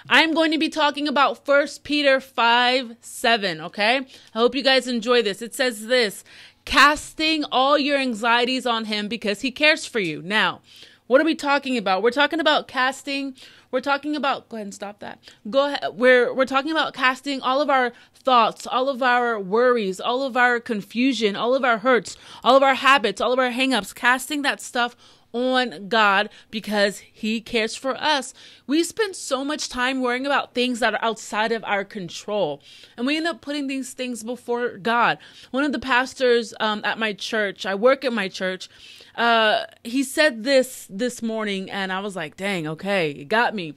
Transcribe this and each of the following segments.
I'm going to be talking about 1 Peter 5:7, okay? I hope you guys enjoy this. It says this, casting all your anxieties on him because he cares for you. Now, what are we talking about? We're talking about casting. We're talking about, go ahead and stop that. Go ahead. We're talking about casting all of our thoughts, all of our worries, all of our confusion, all of our hurts, all of our habits, all of our hangups, casting that stuff on God because he cares for us. We spend so much time worrying about things that are outside of our control, and we end up putting these things before God. One of the pastors at my church, I work at my church, he said this morning, and I was like, dang, okay, it got me.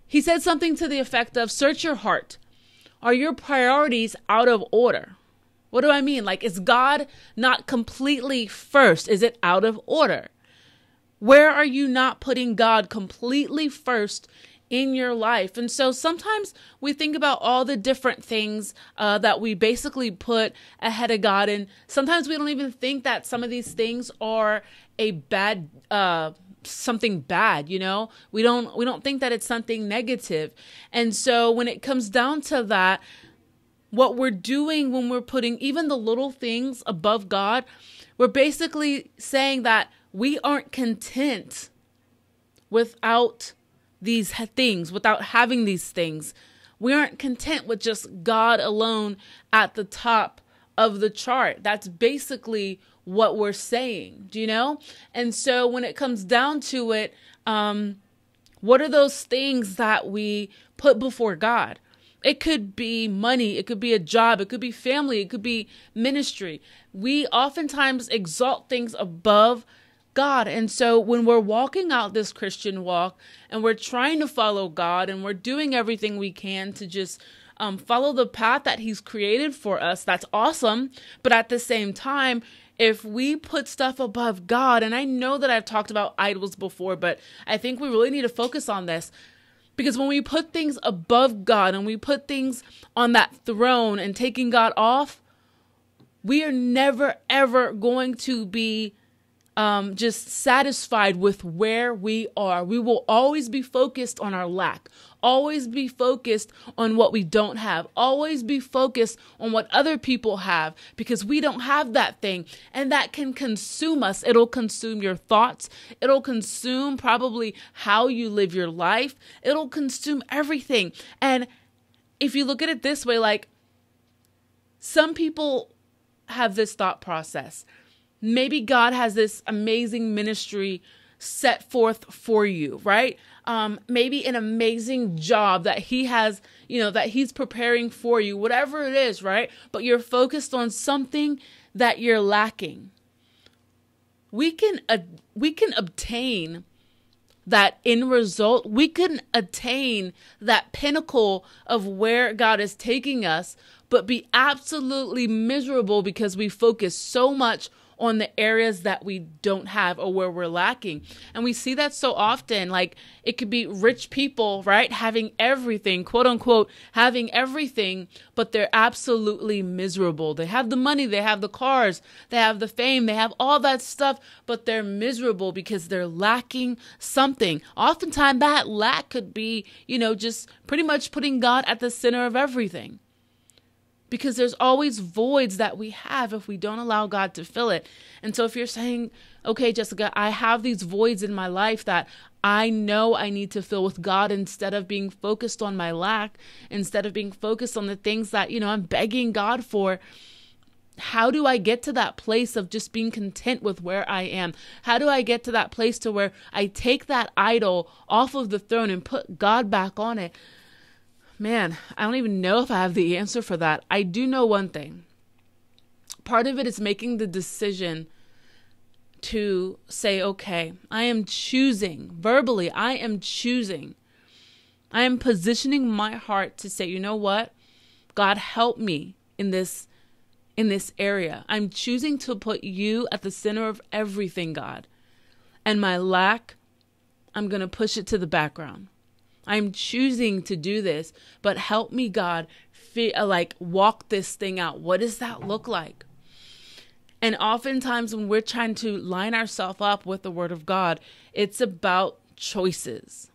He said something to the effect of, search your heart. Are your priorities out of order? What do I mean? Like, is God not completely first? Is it out of order? Where are you not putting God completely first in your life? And so sometimes we think about all the different things that we basically put ahead of God. And sometimes we don't even think that some of these things are a bad, something bad, you know? We don't think that it's something negative. And so when it comes down to that, what we're doing when we're putting even the little things above God, we're basically saying that we aren't content without these things, without having these things. We aren't content with just God alone at the top of the chart. That's basically what we're saying, do you know? And so when it comes down to it, what are those things that we put before God? It could be money. It could be a job. It could be family. It could be ministry. We oftentimes exalt things above God. And so when we're walking out this Christian walk and we're trying to follow God and we're doing everything we can to just follow the path that he's created for us, that's awesome. But at the same time, if we put stuff above God, and I know that I've talked about idols before, but I think we really need to focus on this. Because when we put things above God and we put things on that throne and taking God off, we are never, ever going to be just satisfied with where we are. We will always be focused on our lack, always be focused on what we don't have, always be focused on what other people have, because we don't have that thing, and that can consume us. It'll consume your thoughts. It'll consume probably how you live your life. It'll consume everything. And if you look at it this way, like, some people have this thought process. Maybe God has this amazing ministry set forth for you, right? Maybe an amazing job that he has, that he's preparing for you, whatever it is, right? But you're focused on something that you're lacking. We can obtain that end result. We can attain that pinnacle of where God is taking us, but be absolutely miserable because we focus so much on the areas that we don't have or where we're lacking. And we see that so often. Like, it could be rich people, right? Having everything, quote unquote, having everything, but they're absolutely miserable. They have the money, they have the cars, they have the fame, they have all that stuff, but they're miserable because they're lacking something. Oftentimes that lack could be, just pretty much putting God at the center of everything. Because there's always voids that we have if we don't allow God to fill it. And so if you're saying, okay, Jessica, I have these voids in my life that I know I need to fill with God, instead of being focused on my lack, instead of being focused on the things that, I'm begging God for, how do I get to that place of just being content with where I am? How do I get to that place to where I take that idol off of the throne and put God back on it? Man, I don't even know if I have the answer for that. I do know one thing. Part of it is making the decision to say, okay, I am choosing, verbally, I am choosing. I am positioning my heart to say, you know what? God, help me in this area. I'm choosing to put you at the center of everything, God. And my lack, I'm going to push it to the background. I'm choosing to do this, but help me, God, walk this thing out. What does that look like? And oftentimes when we're trying to line ourselves up with the word of God, it's about choices.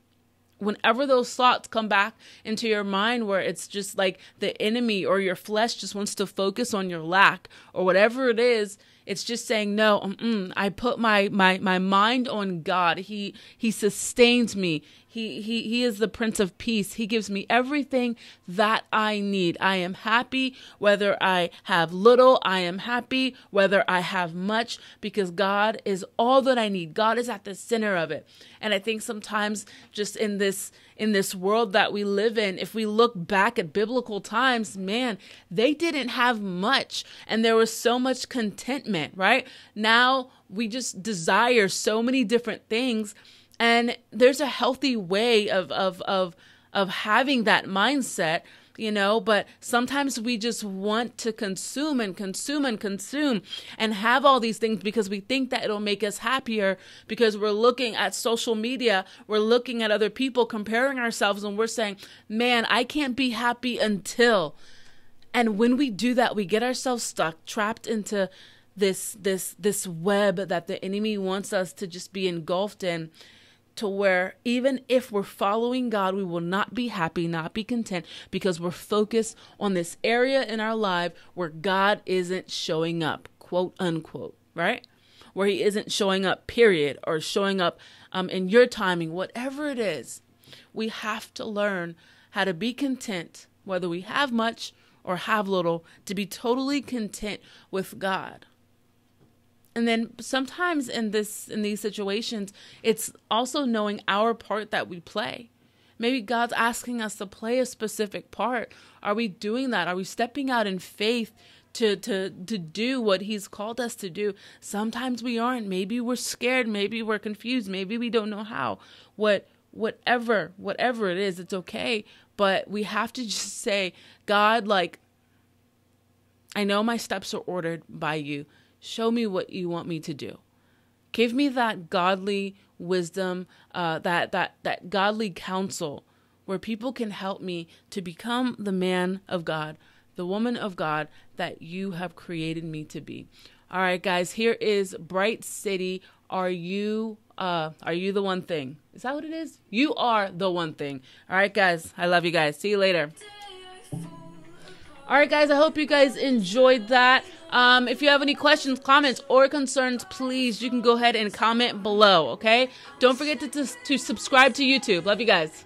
whenever those thoughts come back into your mind where it's just like the enemy or your flesh just wants to focus on your lack or whatever it is, it's just saying, no, I put my mind on God. He sustains me. He is the Prince of Peace. He gives me everything that I need. I am happy whether I have little. I am happy whether I have much, because God is all that I need. God is at the center of it. And I think sometimes just in this world that we live in, if we look back at biblical times, man, they didn't have much and there was so much contentment, right? Now we just desire so many different things, and there's a healthy way of having that mindset, you know, but sometimes we just want to consume and consume and consume and have all these things because we think that it'll make us happier, because we're looking at social media, we're looking at other people, comparing ourselves, and we're saying, man, I can't be happy until. And when we do that, we get ourselves stuck, trapped into this web that the enemy wants us to just be engulfed in, to where even if we're following God, we will not be happy, not be content, because we're focused on this area in our life where God isn't showing up, quote unquote, right? Where he isn't showing up, period, or showing up in your timing, whatever it is. We have to learn how to be content, whether we have much or have little, to be totally content with God. And then sometimes in these situations, it's also knowing our part that we play. Maybe God's asking us to play a specific part. Are we doing that? Are we stepping out in faith to do what he's called us to do? Sometimes we aren't. Maybe we're scared. Maybe we're confused. Maybe we don't know how. Whatever it is, it's okay. But we have to just say, God, like, I know my steps are ordered by you. Show me what you want me to do. Give me that godly wisdom, that godly counsel where people can help me to become the man of God, the woman of God that you have created me to be. All right, guys, here is Bright City. Are you the one thing? Is that what it is? You are the one thing. All right, guys, I love you guys. See you later. All right, guys, I hope you guys enjoyed that. If you have any questions, comments, or concerns, please, you can go ahead and comment below, okay? Don't forget to subscribe to YouTube. Love you guys.